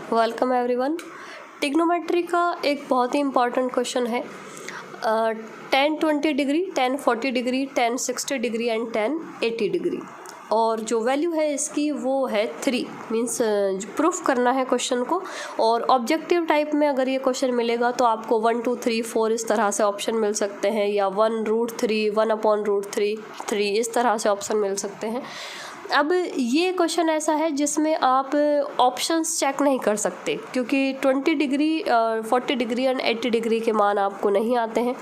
Welcome everyone. Trigonometry का एक बहुत ही इम्पॉर्टेंट क्वेश्चन है। 10-20 degree, 10-40 degree, 10-60 degree and 10-80 degree, और जो वैल्यू है इसकी वो है 3। मीन्स प्रूफ करना है क्वेश्चन को। और ऑब्जेक्टिव टाइप में अगर ये क्वेश्चन मिलेगा तो आपको 1 2 3 4 इस तरह से ऑप्शन मिल सकते हैं, या 1√3, 1/√3 इस तरह से ऑप्शन मिल सकते हैं। अब ये क्वेश्चन ऐसा है जिसमें आप ऑप्शंस चेक नहीं कर सकते, क्योंकि 20 डिग्री, 40 डिग्री एंड 80 डिग्री के मान आपको नहीं आते हैं।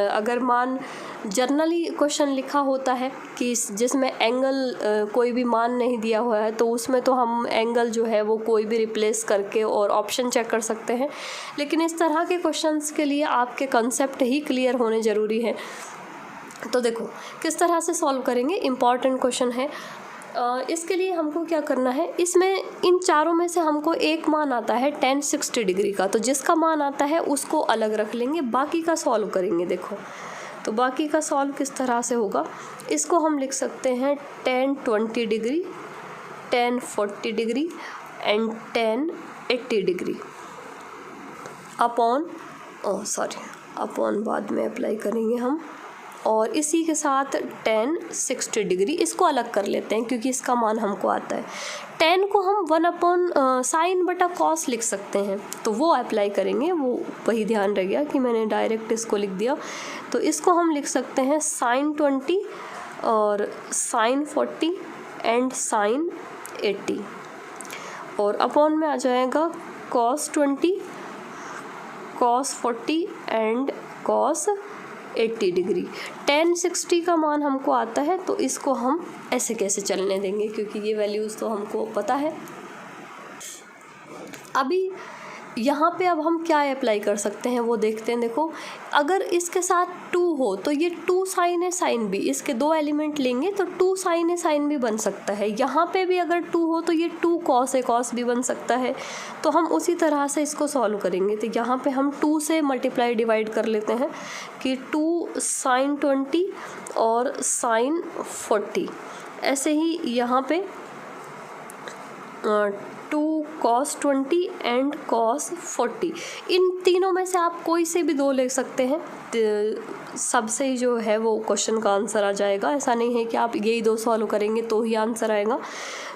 अगर मान जर्नली क्वेश्चन लिखा होता है कि जिसमें एंगल कोई भी मान नहीं दिया हुआ है, तो उसमें तो हम एंगल जो है वो कोई भी रिप्लेस करके और ऑप्शन चेक कर सकते हैं। लेकिन इस तरह के क्वेश्चंस के लिए आपके कंसेप्ट ही क्लियर होने ज़रूरी है। तो देखो किस तरह से सॉल्व करेंगे, इम्पॉर्टेंट क्वेश्चन है। इसके लिए हमको क्या करना है, इसमें इन चारों में से हमको एक मान आता है 10-60 डिग्री का, तो जिसका मान आता है उसको अलग रख लेंगे, बाकी का सॉल्व करेंगे। देखो तो बाकी का सॉल्व किस तरह से होगा, इसको हम लिख सकते हैं 10-20 degree, 10-40 degree and 10-80 degree upon बाद में अप्लाई करेंगे हम। और इसी के साथ 10-60 डिग्री, इसको अलग कर लेते हैं क्योंकि इसका मान हमको आता है। 10 को हम 1/sin/cos लिख सकते हैं, तो वो अप्लाई करेंगे। वो वही ध्यान रह गया कि मैंने डायरेक्ट इसको लिख दिया। तो इसको हम लिख सकते हैं sin20 और sin40 एंड sin80, और अपॉन में आ जाएगा cos20, cos40 and cos80 degree. 10-60 का मान हमको आता है, तो इसको हम ऐसे कैसे चलने देंगे, क्योंकि ये वैल्यूज़ तो हमको पता है। अभी यहाँ पे अब हम क्या अप्लाई कर सकते हैं वो देखते हैं। देखो अगर इसके साथ 2 हो तो ये 2 sin है sin भी, इसके 2 एलिमेंट लेंगे तो 2 sin है sin भी बन सकता है। यहाँ पे भी अगर 2 हो तो ये 2 cos है cos भी बन सकता है। तो हम उसी तरह से इसको सॉल्व करेंगे। तो यहाँ पे हम 2 से मल्टीप्लाई डिवाइड कर लेते हैं कि 2 sin20 और sin40। ऐसे ही यहाँ पे 2 cos20 एंड cos40, इन तीनों में से आप कोई से भी 2 ले सकते हैं। सबसे ही जो है वो क्वेश्चन का आंसर आ जाएगा। ऐसा नहीं है कि आप यही 2 सॉल्व करेंगे तो ही आंसर आएगा।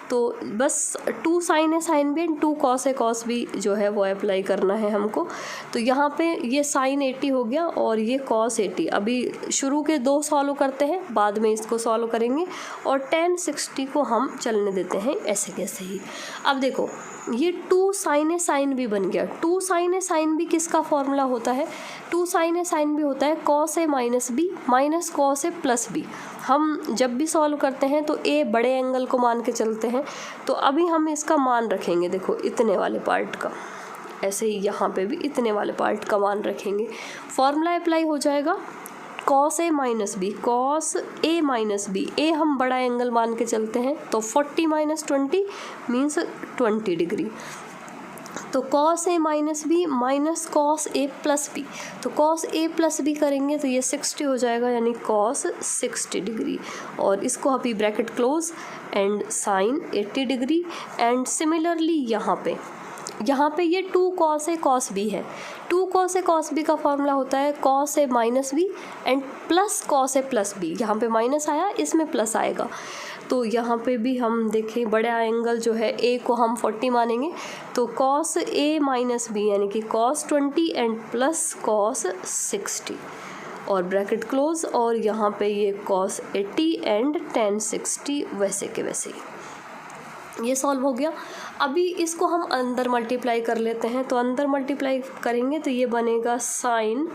तो बस 2 sin है sin भी एंड 2 cos है cos भी जो है वो अप्लाई करना है हमको। तो यहाँ पे ये sin80 हो गया और ये cos80। अभी शुरू के 2 सॉल्व करते हैं, बाद में इसको सॉल्व करेंगे, और 10-60 को हम चलने देते हैं ऐसे कैसे ही। अब देखो ये 2 sin है sin भी बन गया। 2 sin है sin भी किसका फॉर्मूला होता है, 2 sin है sin भी होता है cos a minus b minus cos a plus b. हम जब भी सॉल्व करते हैं तो a बड़े एंगल को मान के चलते हैं। तो अभी हम इसका मान रखेंगे, देखो इतने वाले पार्ट का, ऐसे ही यहाँ पे भी इतने वाले पार्ट का मान रखेंगे। फॉर्मूला अप्लाई हो जाएगा cos a minus b, cos a minus b, a हम बड़ा एंगल मान के चलते हैं, तो 40 - 20 मीन्स 20 डिग्री। तो cos a minus b minus cos a plus b, तो cos a प्लस बी करेंगे तो ये 60 हो जाएगा, यानी cos 60 डिग्री। और इसको अभी bracket close and sin 80 degree. And similarly यहाँ पे ये 2 cos a cos b है। 2 cos a cos b का फॉर्मूला होता है cos a minus b and plus cos a plus b. यहाँ पे माइनस आया, इसमें प्लस आएगा। तो यहाँ पे भी हम देखें, बड़ा एंगल जो है a को हम 40 मानेंगे, तो cos a माइनस बी यानी कि cos 20 एंड प्लस cos 60, और ब्रैकेट क्लोज, और यहाँ पे ये cos 80 एंड 10-60 वैसे के वैसे ही। ये सॉल्व हो गया। अभी इसको हम अंदर मल्टीप्लाई कर लेते हैं। तो अंदर मल्टीप्लाई करेंगे तो ये बनेगा sin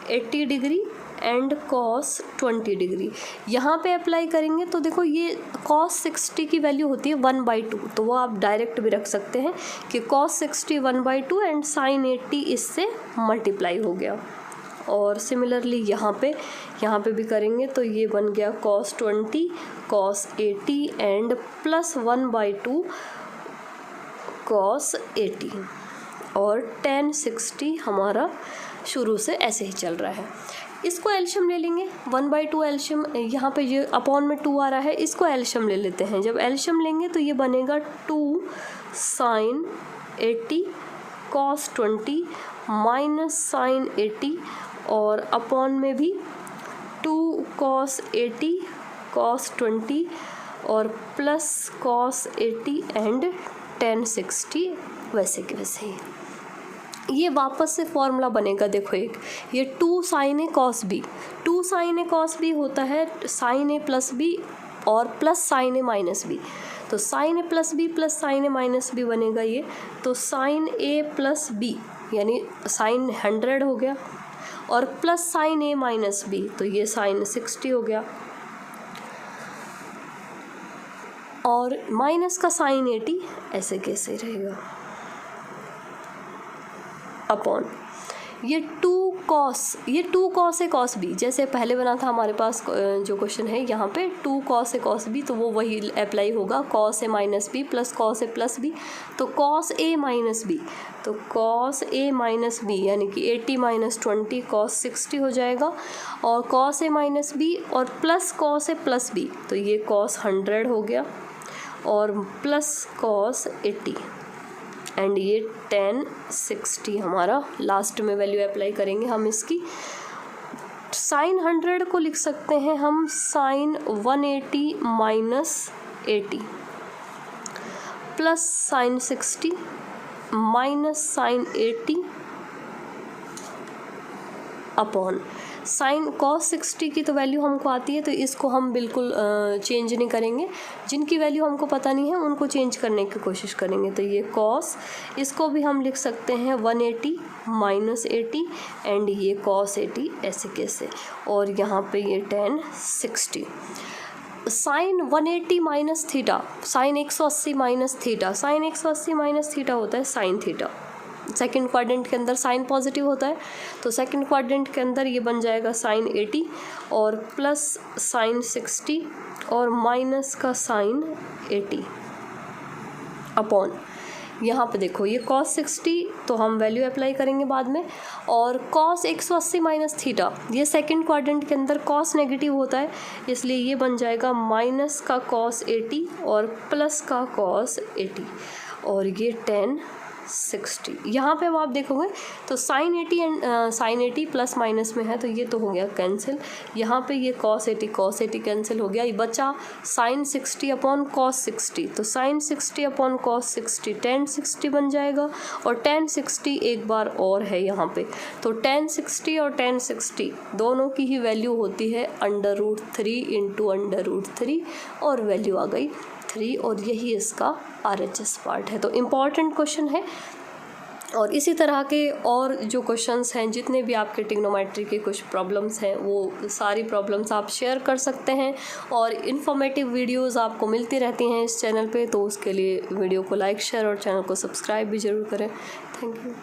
80 degree and cos 20 degree. यहाँ पे अप्लाई करेंगे तो देखो ये cos 60 की वैल्यू होती है 1/2, तो वो आप डायरेक्ट भी रख सकते हैं कि cos 60 1/2 एंड sin 80 इससे मल्टीप्लाई हो गया। और सिमिलरली यहाँ पे भी करेंगे तो ये बन गया cos 20 cos 80 and plus 1/2 cos 80, और 10-60 हमारा शुरू से ऐसे ही चल रहा है। इसको एल्शियम ले लेंगे, 1/2 एल्शियम, यहाँ पे ये अपॉन में 2 आ रहा है, इसको एल्शियम ले लेते हैं। जब एल्शियम लेंगे तो ये बनेगा 2 sin 80 cos 20 माइनस साइन 80 और अपॉन में भी 2 cos 80 cos 20 और प्लस cos 80 एंड tan 60 वैसे के वैसे ही। ये वापस से फॉर्मूला बनेगा, देखो एक ये 2 sin a cos b, 2 sin a cos b होता है sin a प्लस b और plus sin a minus b, तो sin a plus b plus sin a minus b बनेगा ये, तो sin a प्लस b यानी sin 100 हो गया और plus sin a minus b, तो ये sin 60 हो गया और माइनस का sin 80 ऐसे कैसे रहेगा अपॉन ये 2 cos a cos b, जैसे पहले बना था हमारे पास जो क्वेश्चन है यहाँ पे 2 cos a cos b, तो वो वही अप्लाई होगा cos a minus b plus cos a plus b, तो cos a माइनस b, तो cos a माइनस b यानी कि 80 माइनस 20 cos 60 हो जाएगा और cos a माइनस b और plus cos a plus b, तो ये cos 100 हो गया और प्लस cos 80 एंड ये tan 60 हमारा लास्ट में वैल्यू अप्लाई करेंगे हम इसकी। sin 100 को लिख सकते हैं हम sin 180 minus 80 plus sin 60 minus sin 80 upon sine cos 60 की तो वैल्यू हमको आती है, तो इसको हम बिल्कुल चेंज नहीं करेंगे, जिनकी वैल्यू हमको पता नहीं है उनको चेंज करने की कोशिश करेंगे। तो ये cos, इसको भी हम लिख सकते हैं 180 माइनस 80 एंड ये cos 80 ऐसे कैसे, और यहाँ पे ये tan 60 sine 180 minus theta, sine 180 minus theta, sine 180 minus theta होता है साइन थीटा। सेकंड क्वाड्रेंट के अंदर साइन पॉजिटिव होता है, तो सेकंड क्वाड्रेंट के अंदर ये बन जाएगा साइन 80 और प्लस साइन 60 और माइनस का साइन 80 अपॉन यहाँ पे देखो ये cos 60 तो हम वैल्यू अप्लाई करेंगे बाद में, और cos 180 माइनस थीटा ये सेकंड क्वाड्रेंट के अंदर cos नेगेटिव होता है, इसलिए ये बन जाएगा माइनस का cos 80 और प्लस का cos 80 और ये tan 60। यहाँ पे अब आप देखोगे तो sine 80 and sine 80 plus minus में है, तो ये तो हो गया कैंसिल, यहाँ पे ये cos 80 कैंसिल हो गया, ये बचा साइन 60 अपॉन cos 60, तो साइन 60 अपॉन cos 60 tan 60 बन जाएगा और tan 60 एक बार और है यहाँ पे, तो tan 60 और tan 60 दोनों की ही वैल्यू होती है √3 इंटू √3 और वैल्यू आ गई 3 और यही इसका RHS पार्ट है। तो इम्पॉर्टेंट क्वेश्चन है और इसी तरह के और जो क्वेश्चंस हैं, जितने भी आपके ट्रिग्नोमेट्री के कुछ प्रॉब्लम्स हैं वो सारी प्रॉब्लम्स आप शेयर कर सकते हैं और इन्फॉर्मेटिव वीडियोस आपको मिलती रहती हैं इस चैनल पे, तो उसके लिए वीडियो को लाइक शेयर और चैनल को सब्सक्राइब भी ज़रूर करें। Thank you.